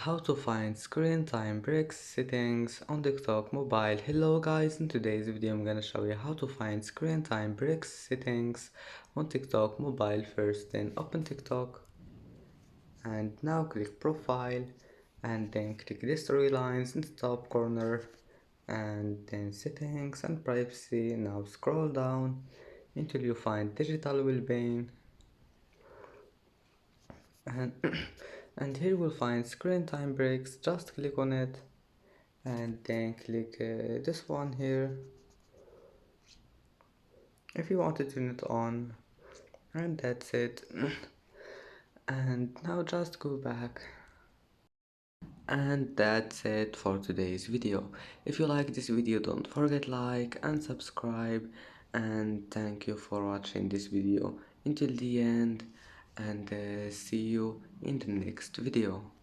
How to find screen time breaks settings on TikTok mobile. Hello guys, in today's video I'm gonna show you how to find screen time breaks settings on TikTok mobile. First, then open TikTok and now click profile and then click the storylines in the top corner and then settings and privacy. Now scroll down until you find digital well-being and and here we'll find screen time breaks. Just click on it and then click this one here if you want to turn it on, and that's it. And now just go back, and that's it for today's video. If you like this video, don't forget like and subscribe, and thank you for watching this video until the end, and see you in the next video.